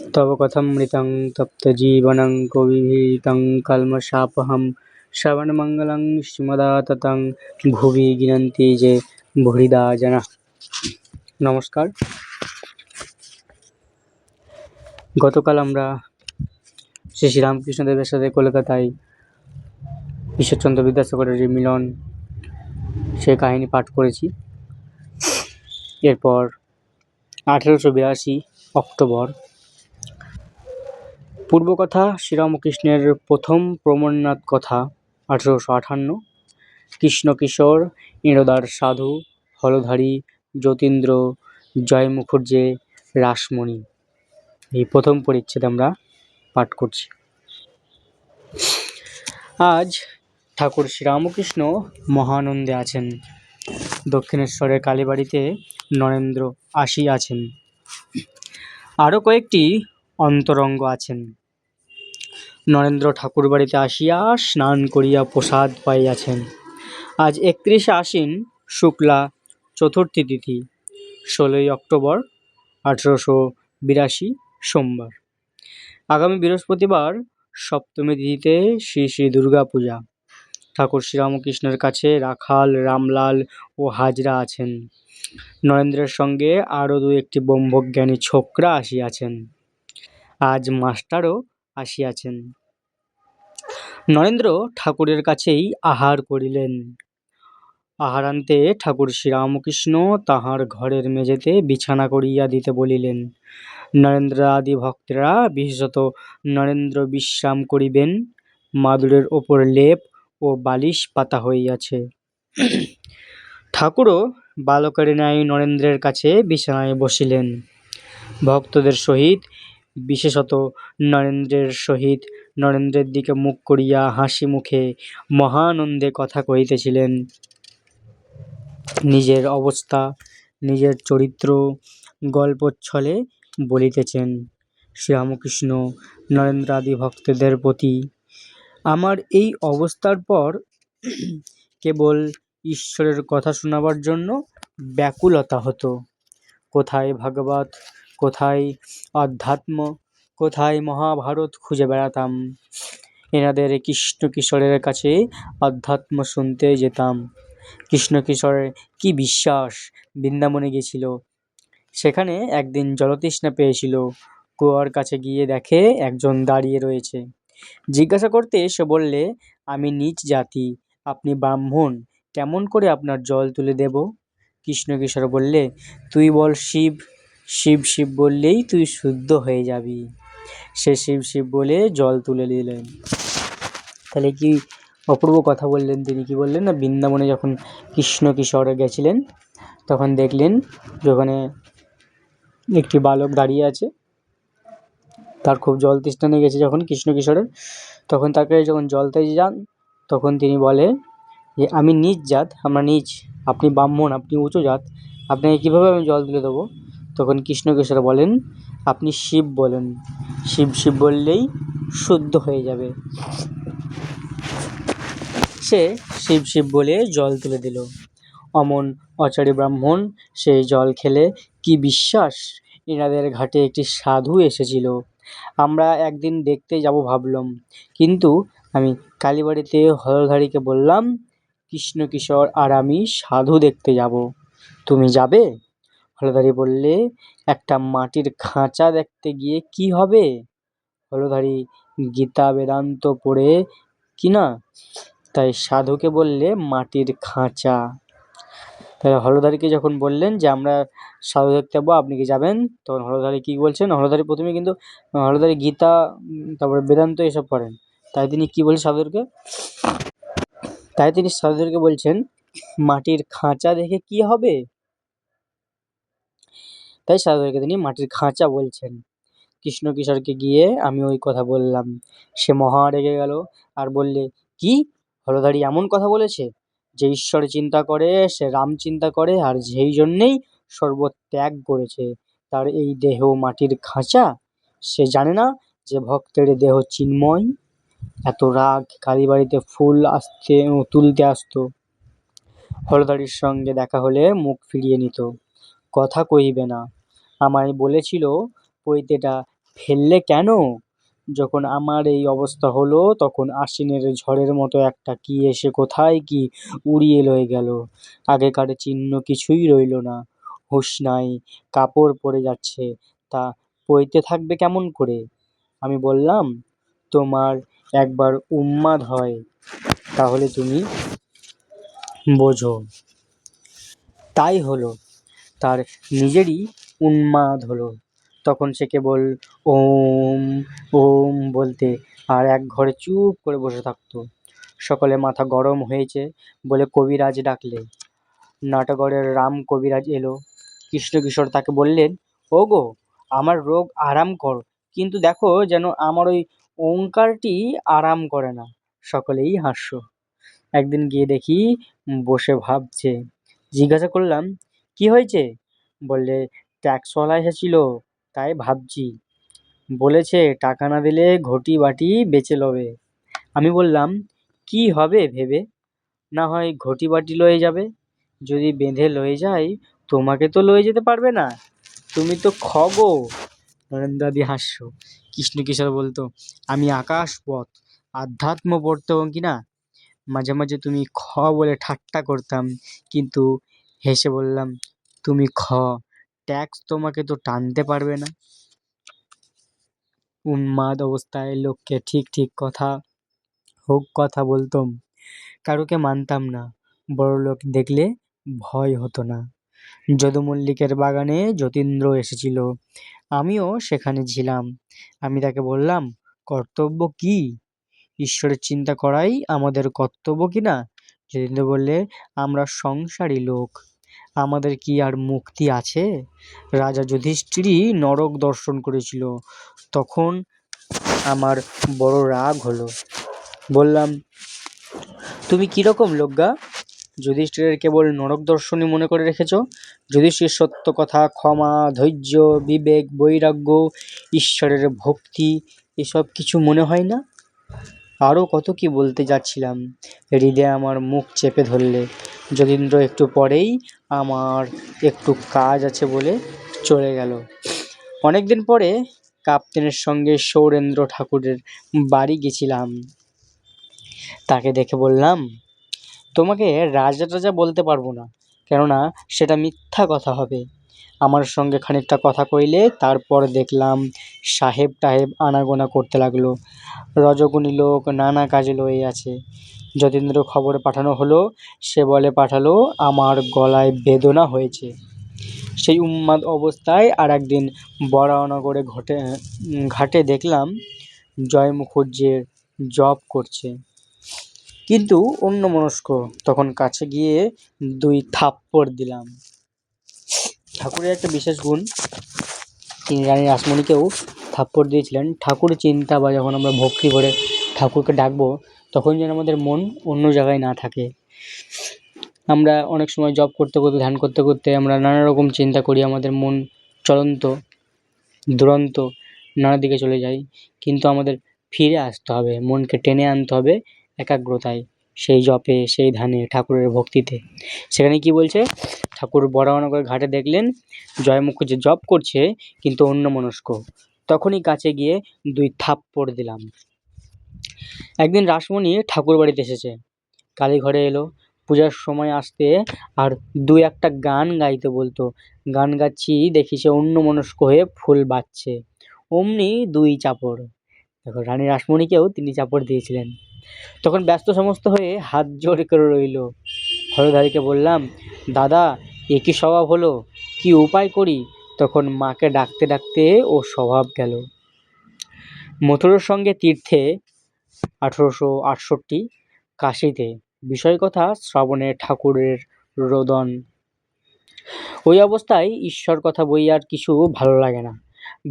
तव कथमृतं तप्तजीवनं कविभिरीडितं कल्मषापहं श्रवणमङ्गलं श्रीमदाततं ভুবি গিনন্তি যে ভুরিদা জানা। নমস্কার। গতকাল আমরা শ্রী শ্রী রামকৃষ্ণদেবের সাথে কলকাতায় ঈশ্বরচন্দ্র বিদ্যাসাগরের যে মিলন, সে কাহিনী পাঠ করেছি। এরপর 1882 অক্টোবর পূর্বকথা শ্রীরামকৃষ্ণের প্রথম প্রমন্নাথ কথা 1858 কৃষ্ণকিশোর ইঁড়দার সাধু হলধারী যতীন্দ্র জয় মুখুজ্জে রাসমণি, এই প্রথম পরিচ্ছেদ আমরা পাঠ করছি। আজ ঠাকুর শ্রীরামকৃষ্ণ মহানন্দে আছেন। দক্ষিণেশ্বরের কালীবাড়িতে নরেন্দ্র আসিয়াছেন। আরও কয়েকটি অন্তরঙ্গ আছেন। নরেন্দ্র ঠাকুর বাড়িতে আসিয়া স্নান করিয়া প্রসাদ পাইয়াছেন। আজ 31 আশ্বিন শুক্লা চতুর্থী তিথি, 16 অক্টোবর 1882 সোমবার। আগামী বৃহস্পতিবার সপ্তমী তিথিতে শ্রী শ্রী দুর্গা পূজা। ঠাকুর শ্রীরামকৃষ্ণের কাছে রাখাল, রামলাল ও হাজরা আছেন। নরেন্দ্রের সঙ্গে আরও 2-1টি ব্রহ্মজ্ঞানী ছোকরা আসিয়াছেন। আজ মাস্টারও আসিয়াছেন। নরেন্দ্র ঠাকুরের কাছেই আহার করিলেন। আহারান্তে ঠাকুর শ্রীরামকৃষ্ণ তাঁহার ঘরের মেঝেতে বিছানা করিয়া দিতে বলিলেন। নরেন্দ্র আদি ভক্তেরা, বিশেষত নরেন্দ্র বিশ্রাম করিবেন। মাদুরের ওপর লেপ ও বালিশ পাতা হইয়াছে। ঠাকুরও বালকের ন্যায় নরেন্দ্রের কাছে বিছানায় বসিলেন। ভক্তদের সহিত, বিশেষত নরেন্দ্রের সহিত নরেন্দ্রের দিকে মুখ করিয়া হাসি মুখে মহানন্দে কথা কহিতেছিলেন। নিজের অবস্থা, নিজের চরিত্র গল্পচ্ছলে বলিতেছেন। শ্রীরামকৃষ্ণ নরেন্দ্রাদি ভক্তদের প্রতি, আমার এই অবস্থার পর কেবল ঈশ্বরের কথা শোনাবার জন্য ব্যাকুলতা হতো। কোথায় ভাগবত, কোথায় অধ্যাত্ম, কোথায় মহাভারত খুঁজে বেড়াতাম। এনাদের কৃষ্ণকিশোরের কাছে অধ্যাত্ম শুনতে যেতাম। কৃষ্ণকিশোরের কি বিশ্বাস! বৃন্দাবনে গেছিল। সেখানে একদিন জলতৃষ্ণা পেয়েছিল। কুয়ার কাছে গিয়ে দেখে একজন দাঁড়িয়ে রয়েছে। জিজ্ঞাসা করতে সে বললে, আমি নীচ জাতি, আপনি ব্রাহ্মণ, কেমন করে আপনার জল তুলে দেব? কৃষ্ণকিশোর বললে, তুই বল শিব, শিব শিব বললেই তুই শুদ্ধ হয়ে যাবি। সে শিব শিব বলে জল তুলে দিলেন। তাহলে কি অপূর্ব কথা বললেন তিনি! কি বললেন না, বৃন্দাবনে যখন কৃষ্ণকিশোর গেছিলেন তখন দেখলেন যেখানে একটি বালক দাঁড়িয়ে আছে। তার খুব জল তৃষ্ণা নিয়ে গেছে যখন কৃষ্ণকিশোরের, তখন তাকে যখন জল চাইতে যান তখন তিনি বলে যে আমি নীচ জাত, আমরা নীচ, আপনি ব্রাহ্মণ, আপনি উঁচু জাত, আপনাকে কীভাবে আমি জল তুলে দেবো? তখন কৃষ্ণকিশোর বলেন, আপনি শিব বলেন, শিব শিব বললেই শুদ্ধ হয়ে যাবে। সে শিব শিব বলে জল তুলে দিল। অমন অচারী ব্রাহ্মণ সেই জল খেলে কি বিশ্বাস! এনাদের ঘাটে একটি সাধু এসেছিল। আমরা একদিন দেখতে যাব ভাবলাম, কিন্তু আমি কালীবাড়িতে হলধারীকে বললাম, কৃষ্ণকিশোর আর আমি সাধু দেখতে যাব, তুমি যাবে? হলধারী বললে, একটা মাটির খাঁচা দেখতে গিয়ে কি হবে? হলধারী গীতা বেদান্ত পড়ে কিনা, তাই সাধুকে বললে মাটির খাঁচা। তাই হলধারীকে যখন বললেন যে আমরা সাধু দেখতে যাবো, আপনি কি যাবেন? তখন হলধারী কী বলছেন, হলধারী প্রথমে কিন্তু হলধারী গীতা তারপরে বেদান্ত এসব পড়েন। তাই তিনি কী বলছেন সাধুদেরকে, সাধুদেরকে বলছেন মাটির খাঁচা দেখে কি হবে? তাই সাধুদেরকে তিনি মাটির খাঁচা বলছেন। কৃষ্ণকিশোরকে গিয়ে আমি ওই কথা বললাম। সে মহা রেগে গেল আর বললে, কি হলধারী এমন কথা বলেছে? যে ঈশ্বর চিন্তা করে সে রাম চিন্তা করে, আর যেই জন্যেই সর্বত্যাগ করেছে, তার এই দেহ মাটির খাঁচা। সে জানে না যে ভক্তের দেহ চিন্ময়। এত রাগ! কালীবাড়িতে ফুল তুলতে আসতো। হলধারীর সঙ্গে দেখা হলে মুখ ফিরিয়ে নিত, কথা কইবে না। আমায় বলেছিল পৈতেটা ফেললে কেন? যখন আমার এই অবস্থা হলো তখন আশ্বিনের ঝড়ের মতো একটা কি এসে কোথায় কি উড়িয়ে লয়ে গেল। আগেকার চিহ্ন কিছুই রইল না। হুঁশ নাই, কাপড় পরে যাচ্ছে, তা পইতে থাকবে কেমন করে? আমি বললাম, তোমার একবার উন্মাদ হয়, তাহলে তুমি বোঝো। তাই হলো, তার নিজেরই উন্মাদ হলো। তখন সে কেবল ওম ওম বলতে আর এক ঘরে চুপ করে বসে থাকতো। সকলে মাথা গরম হয়েছে বলে কবিরাজ ডাকলে। নাটগড়ের রাম কবিরাজ এলো। কৃষ্ণকিশোর তাকে বললেন, ওগো, আমার রোগ আরাম কর, কিন্তু দেখো যেন আমার ওই ওঙ্কারটি আরাম করে না। সকলেই হাস্য। একদিন গিয়ে দেখি বসে ভাবছে। জিজ্ঞাসা করলাম, কি হয়েছে? বললে, ট্যাক্সওয়ালা এসেছিল, তাই ভাবছি। বলেছে টাকা না দিলে ঘটি বাটি বেচে লবে। আমি বললাম, কি হবে ভেবে? না হয় ঘটি বাটি লয়ে যাবে। যদি বেঁধে লয়ে যায়, তোমাকে তো লয়ে যেতে পারবে না। তুমি তো খগো। নরেন্দ্রাদি হাস্য। কৃষ্ণকিশোর বলতো, আমি আকাশপথ, আধ্যাত্ম পড়তে কি না। মাঝে মাঝে তুমি খ বলে ঠাট্টা করতাম, কিন্তু হেসে বললাম, তুমি খ, ট্যাক্স তোমাকে তো টানতে পারবে না। উন্মাদ অবস্থায় লোককে ঠিক ঠিক কথা হোক কথা বলতাম, কারুকে মানতাম না। বড়লোক দেখলে ভয় হতো না। যদু মল্লিকের বাগানে যতীন্দ্র এসেছিল, আমিও সেখানে ছিলাম। আমি তাকে বললাম, কর্তব্য কি? ঈশ্বরের চিন্তা করাই আমাদের কর্তব্য কি না? যতীন্দ্র বললে, আমরা সংসারী লোক, আমাদের কি আর মুক্তি আছে? রাজা যুধিষ্ঠিরই নরক দর্শন করেছিল, তখন আমার বড় রাগ হলো। বললাম, তুমি কিরকম লোকগা? যুধিষ্ঠিরের কেবল নরক দর্শনই মনে করে রেখেছ? যুধিষ্ঠির সত্য কথা, ক্ষমা, ধৈর্য, বিবেক, বৈরাগ্য, ঈশ্বরের ভক্তি, এসব কিছু মনে হয় না? আরও কত কি বলতে যাচ্ছিলাম, হৃদয়ে আমার মুখ চেপে ধরলে। যতীন্দ্র একটু পরেই আমার একটু কাজ আছে বলে চলে গেল। অনেকদিন পরে কাপ্তেনের সঙ্গে সৌরেন্দ্র ঠাকুরের বাড়ি গেছিলাম। তাকে দেখে বললাম, তোমাকে রাজা টাজা বলতে পারবো না, কেননা সেটা মিথ্যা কথা হবে। আমার সঙ্গে খানিকটা কথা কইলে, তারপর দেখলাম সাহেব টাহেব আনাগোনা করতে লাগলো। রজগুণী লোক নানা কাজে লয়ে আছে। যতীন্দ্র খবর পাঠানো হলো, সে বলে পাঠালো আমার গলায় বেদনা হয়েছে। সেই উন্মাদ অবস্থায় আর একদিন বরাহনগরে ঘাটে দেখলাম জয় মুখুজ্জের জপ করছে, কিন্তু অন্যমনস্ক। তখন কাছে গিয়ে 2 থাপ্পড় দিলাম। ঠাকুরের একটা বিশেষ গুণ, তিনি রানী রাসমণিকেও থাপ্পড় দিয়েছিলেন। ঠাকুর চিন্তা বা যখন আমরা ভক্তি করে ঠাকুরকে ডাকবো, তখন যেন আমাদের মন অন্য জায়গায় না থাকে। আমরা অনেক সময় জপ করতে করতে, ধ্যান করতে করতে আমরা নানা রকম চিন্তা করি, আমাদের মন চলন্ত দুরন্ত নানা দিকে চলে যায়। কিন্তু আমাদের ফিরে আসতে হবে, মনকে টেনে আনতে হবে একাগ্রতায়, সেই জপে, সেই ধ্যানে, ঠাকুরের ভক্তিতে। সেখানে কি বলছে, ঠাকুর বরাহনগর ঘাটে দেখলেন জয় মুখুজ্জে জপ করছে, কিন্তু অন্যমনস্ক। তখনই কাছে গিয়ে 2 থাপ্পড় দিলাম। একদিন রাসমণি ঠাকুর বাড়িতে এসেছে, কালী ঘরে এলো। পূজার সময় আসতে আর 2-1টা গান গাইতে বলতো। গান গাচ্ছি দেখি সে অন্যমনস্ক হয়ে ফুল বাজছে, অমনি 2 চাপড়। দেখো, রানী রাসমণিকেও তিনি চাপড় দিয়েছিলেন। তখন ব্যস্ত সমস্ত হয়ে হাত জোড় করে রইল। হরধারীকে বললাম, দাদা, এ কি স্বভাব হলো, কি উপায় করি? তখন মাকে ডাকতে ডাকতে ও স্বভাব গেল। মথুরার সঙ্গে তীর্থে 1868, কাশীতে। বিষয় কথা শ্রাবণে ঠাকুরের রোদন। ওই অবস্থায় ঈশ্বর কথা বই আর কিছু ভালো লাগে না।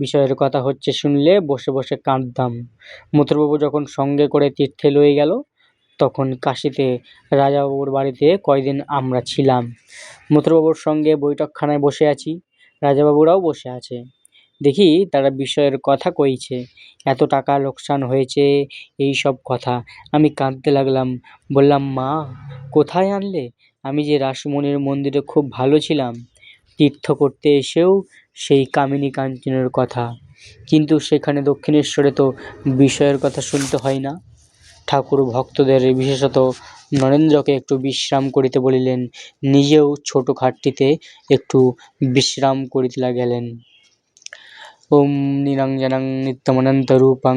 বিষয়ের কথা হচ্ছে শুনলে বসে বসে কাঁদতাম। মথুরবাবু যখন সঙ্গে করে তীর্থে লয়ে গেল, তখন কাশীতে রাজাবাবুর বাড়িতে কয়দিন আমরা ছিলাম। মথুরবাবুর সঙ্গে বৈঠকখানায় বসে আছি, রাজাবাবুরাও বসে আছে। দেখি তারা বিষয়ের কথা কইছে, এত টাকা লোকসান হয়েছে, এই সব কথা। আমি কাঁদতে লাগলাম। বললাম, মা, কোথায় আনলে? আমি যে রাসমণির মন্দিরে খুব ভালো ছিলাম, তীর্থ করতে এসেও সেই কামিনী কাঞ্চনের কথা। কিন্তু সেখানে দক্ষিণেশ্বরে তো বিষয়ের কথা শুনতে হয় না। ঠাকুর ভক্তদের, বিশেষত নরেন্দ্রকে একটু বিশ্রাম করিতে বলিলেন, নিজেও ছোট খাটটিতে একটু বিশ্রাম করিতে গেলেন। ওম নিরঞ্জনং নিত্যমনন্তরূপং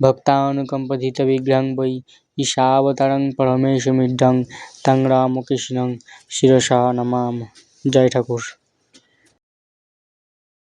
ভক্তানুকম্পথিতবিগ্রহং বৈ ঈশাবতারং পরমেশমিড্ডং তং রামকৃষ্ণং শিরসা নমামঃ। জয় ঠাকুর।